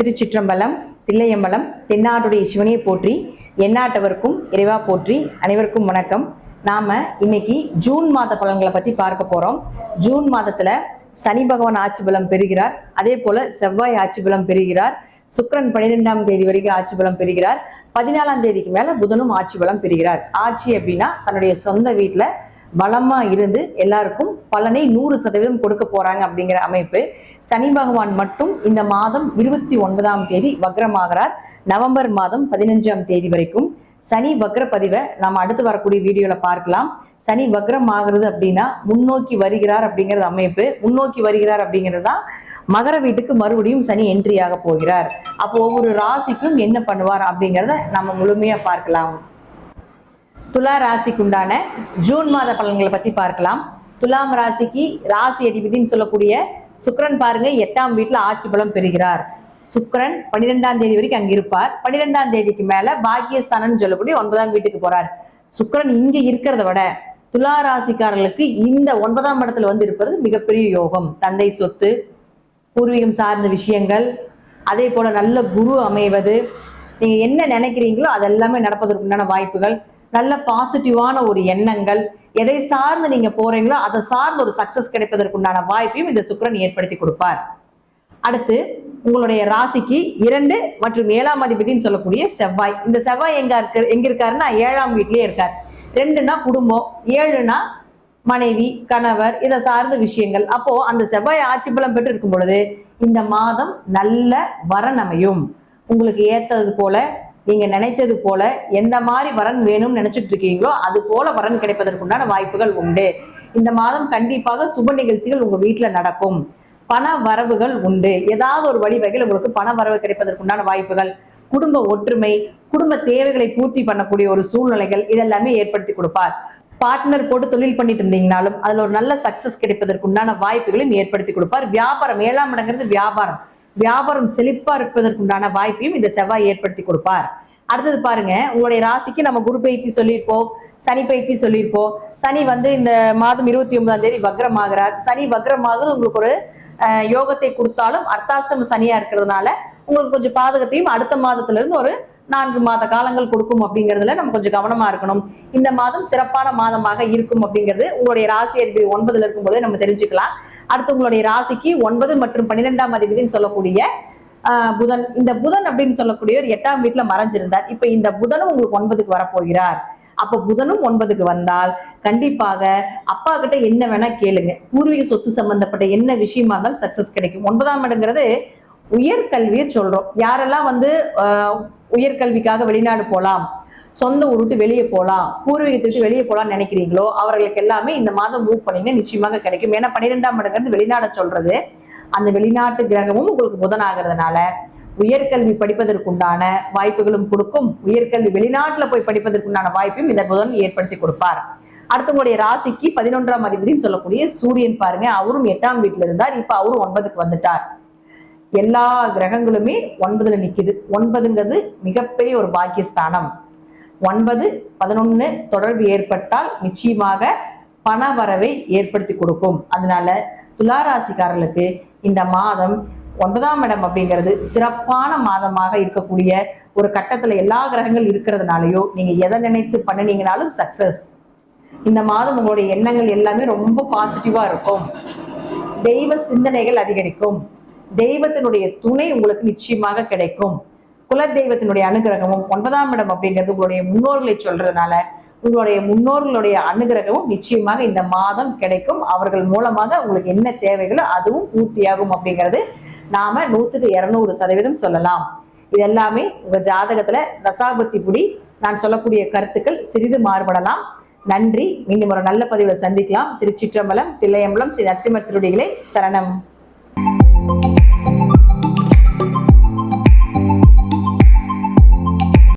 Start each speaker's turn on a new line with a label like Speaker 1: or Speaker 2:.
Speaker 1: திருச்சிற்றம்பலம், தில்லையம்பலம், தென்னாடுடைய சிவனையை போற்றி, எந்நாட்டவருக்கும் இறைவா போற்றி. அனைவருக்கும் வணக்கம். நாம இன்னைக்கு ஜூன் மாத பலன்களை பத்தி பார்க்க போறோம். ஜூன் மாதத்துல சனி பகவான் ஆட்சி பலம் பெறுகிறார். அதே போல செவ்வாய் ஆட்சி பலம் பெறுகிறார். சுக்கிரன் 12ஆம் தேதி வரைக்கும் ஆட்சி பலம் பெறுகிறார். 14ஆம் தேதிக்கு மேல புதனும் ஆட்சி பலம் பெறுகிறார். ஆட்சி அப்படின்னா தன்னுடைய சொந்த வீட்டுல பலமா இருந்து எல்லாருக்கும் பலனை 100% கொடுக்க போறாங்க அப்படிங்கிற அமைப்பு. சனி பகவான் மட்டும் இந்த மாதம் 29ஆம் தேதி வக்ரமாகிறார். நவம்பர் மாதம் 15ஆம் தேதி வரைக்கும் சனி வக்ர பதிவை நாம் அடுத்து வரக்கூடிய வீடியோல பார்க்கலாம். சனி வக்ரம் ஆகுறது அப்படின்னா முன்னோக்கி வருகிறார் அப்படிங்கிறது அமைப்பு. முன்னோக்கி வருகிறார் அப்படிங்கிறது தான் மகர வீட்டுக்கு மறுபடியும் சனி என்ட்ரி ஆக போகிறார். அப்போ ஒவ்வொரு ராசிக்கும் என்ன பண்ணுவார் அப்படிங்கிறத நம்ம முழுமையா பார்க்கலாம். துலா ராசிக்குண்டான ஜூன் மாத பலன்களை பத்தி பார்க்கலாம். துலாம் ராசிக்கு ராசி அதிபதினு சொல்லக்கூடிய சுக்கிரன் பாருங்க 8ஆம் வீட்டுல ஆட்சி பலம் பெறுகிறார். சுக்கிரன் 12ஆம் தேதி வரைக்கும் அங்க இருப்பார். 12ஆம் தேதிக்கு மேல பாக்கியஸ்தானம் சொல்லக்கூடிய 9ஆம் வீட்டுக்கு போறார். சுக்கிரன் இங்க இருக்கிறத விட துலா ராசிக்காரர்களுக்கு இந்த 9ஆம் இடத்துல வந்து இருப்பது மிகப்பெரிய யோகம். தந்தை சொத்து, பூர்வீகம் சார்ந்த விஷயங்கள், அதே போல நல்ல குரு அமைவது, நீங்க என்ன நினைக்கிறீங்களோ அதெல்லாமே நடப்பதற்கு உண்டான வாய்ப்புகள், நல்ல பாசிட்டிவான ஒரு எண்ணங்கள், எதை சார்ந்து நீங்க போறீங்களோ அதை சார்ந்த ஒரு சக்சஸ் கிடைப்பதற்குண்டான வாய்ப்பையும் இந்த சுக்கிரன் ஏற்படுத்தி கொடுப்பார். அடுத்து உங்களுடைய ராசிக்கு 2 மற்றும் 7ஆம் அதிபதினு சொல்லக்கூடிய செவ்வாய். இந்த செவ்வாய் எங்க இருக்காருன்னா 7ஆம் வீட்லயே இருக்கார். 2னா குடும்பம், 7னா மனைவி, கணவர், இதை சார்ந்த விஷயங்கள். அப்போ அந்த செவ்வாய் ஆட்சி பலம் பெற்று இருக்கும் பொழுது இந்த மாதம் நல்ல வரன் அமையும். உங்களுக்கு ஏத்தது போல, நீங்க நினைத்தது போல, எந்த மாதிரி வரன் வேணும்னு நினைச்சிட்டு இருக்கீங்களோ அது போல வரன் கிடைப்பதற்குண்டான வாய்ப்புகள் உண்டு. இந்த மாதம் கண்டிப்பாக சுப நிகழ்ச்சிகள் உங்க வீட்டுல நடக்கும். பண வரவுகள் உண்டு. ஏதாவது ஒரு வழிவகையில் உங்களுக்கு பண வரவு கிடைப்பதற்குண்டான வாய்ப்புகள், குடும்ப ஒற்றுமை, குடும்ப தேவைகளை பூர்த்தி பண்ணக்கூடிய ஒரு சூழ்நிலைகள், இதெல்லாமே ஏற்படுத்தி கொடுப்பார். பார்ட்னர் போட்டு தொழில் பண்ணிட்டு இருந்தீங்கனாலும் அதுல ஒரு நல்ல சக்சஸ் கிடைப்பதற்குண்டான வாய்ப்புகளையும் ஏற்படுத்தி கொடுப்பார். வியாபாரம், 7ஆம் இடங்கிறது வியாபாரம் செழிப்பா இருப்பதற்குண்டான வாய்ப்பையும் இந்த செவ்வாய் ஏற்படுத்தி கொடுப்பார். அடுத்தது பாருங்க, உங்களுடைய ராசிக்கு நம்ம குரு பயிற்சி சொல்லியிருப்போம், சனி பயிற்சி சொல்லியிருப்போம். சனி வந்து இந்த மாதம் 29ஆம் தேதி வக்ரமாகிறார். சனி வக்ரமாகுது உங்களுக்கு ஒரு யோகத்தை கொடுத்தாலும் அர்த்தாஷ்டம சனியா இருக்கிறதுனால உங்களுக்கு கொஞ்சம் பாதகத்தையும் அடுத்த மாதத்துல இருந்து ஒரு 4 மாத காலங்கள் கொடுக்கும் அப்படிங்கிறதுல நம்ம கொஞ்சம் கவனமா இருக்கணும். இந்த மாதம் சிறப்பான மாதமாக இருக்கும் அப்படிங்கிறது உங்களுடைய ராசி அதிபதி 9ல இருக்கும்போது நம்ம தெரிஞ்சுக்கலாம். அடுத்து உங்களுடைய ராசிக்கு 9 மற்றும் 12ஆம் அதிபதினு சொல்லக்கூடிய புதன். இந்த புதன் அப்படின்னு சொல்லக்கூடிய ஒரு 8ஆம் வீட்டுல மறைஞ்சிருந்தார். இப்ப இந்த புதனும் உங்களுக்கு 9க்கு வரப்போகிறார். அப்ப புதனும் 9க்கு வந்தால் கண்டிப்பாக அப்பா கிட்ட என்ன வேணா கேளுங்க. பூர்வீக சொத்து சம்பந்தப்பட்ட என்ன விஷயமா இருந்தாலும் சக்சஸ் கிடைக்கும். 9ஆம் இடங்கிறது உயர்கல்வியை சொல்றோம். யாரெல்லாம் வந்து உயர்கல்விக்காக வெளிநாடு போலாம், சொந்த ஊர் விட்டு வெளியே போகலாம், பூர்வீகத்தை விட்டு வெளியே போகலாம்னு நினைக்கிறீங்களோ அவர்களுக்கு எல்லாமே இந்த மாதம் மூவ் பண்ணீங்க நிச்சயமாக கிடைக்கும். ஏன்னா 12ஆம் இடங்கிறது வெளிநாட சொல்றது. அந்த வெளிநாட்டு கிரகமும் உங்களுக்கு புதன் ஆகிறதுனால உயர்கல்வி படிப்பதற்குண்டான வாய்ப்புகளும் கொடுக்கும். உயர்கல்வி வெளிநாட்டுல போய் படிப்பதற்குண்டான வாய்ப்பையும் இந்த புதன் ஏற்படுத்தி கொடுப்பார். அடுத்து உங்களுடைய ராசிக்கு 11ஆம் அதிபதினு சொல்லக்கூடிய சூரியன் பாருங்க, அவரும் 8ஆம் வீட்டுல இருந்தார். இப்ப அவரும் 9க்கு வந்துட்டார். எல்லா கிரகங்களுமே 9ல நிக்குது. 9ங்கிறது மிகப்பெரிய ஒரு பாக்கியஸ்தானம். 9, 11 தொடர்பு ஏற்பட்டால் நிச்சயமாக பண வரவை ஏற்படுத்தி கொடுக்கும். அதனால துளாராசிக்காரர்களுக்கு இந்த மாதம் 9ஆம் இடம் அப்படிங்கிறது சிறப்பான மாதமாக இருக்கக்கூடிய ஒரு கட்டத்துல எல்லா கிரகங்கள் இருக்கிறதுனாலயோ நீங்க எதை நினைத்து பண்ணினீங்கனாலும் சக்சஸ். இந்த மாதம் உங்களுடைய எண்ணங்கள் எல்லாமே ரொம்ப பாசிட்டிவா இருக்கும். தெய்வ சிந்தனைகள் அதிகரிக்கும். தெய்வத்தினுடைய துணை உங்களுக்கு நிச்சயமாக கிடைக்கும். குல தெய்வத்தினுடைய அனுகிரகமும் 9ஆம் இடம் அப்படிங்கிறது உங்களுடைய முன்னோர்களை சொல்றதுனால உங்களுடைய முன்னோர்களுடைய அனுகிரகமும் நிச்சயமாக இந்த மாதம் கிடைக்கும். அவர்கள் மூலமாக உங்களுக்கு என்ன தேவைகளோ அதுவும் பூர்த்தியாகும் அப்படிங்கிறது நாம 100க்கு 200% சொல்லலாம். இது எல்லாமே உங்க ஜாதகத்துல தசாபத்தி புடி நான் சொல்லக்கூடிய கருத்துக்கள் சிறிது மாறுபடலாம். நன்றி. மீண்டும் ஒரு நல்ல பதிவில் சந்திக்கலாம். திருச்சிற்றம்பலம், தில்லையம்பலம், ஸ்ரீ நரசிம்மர் திருவடிகளே சரணம்.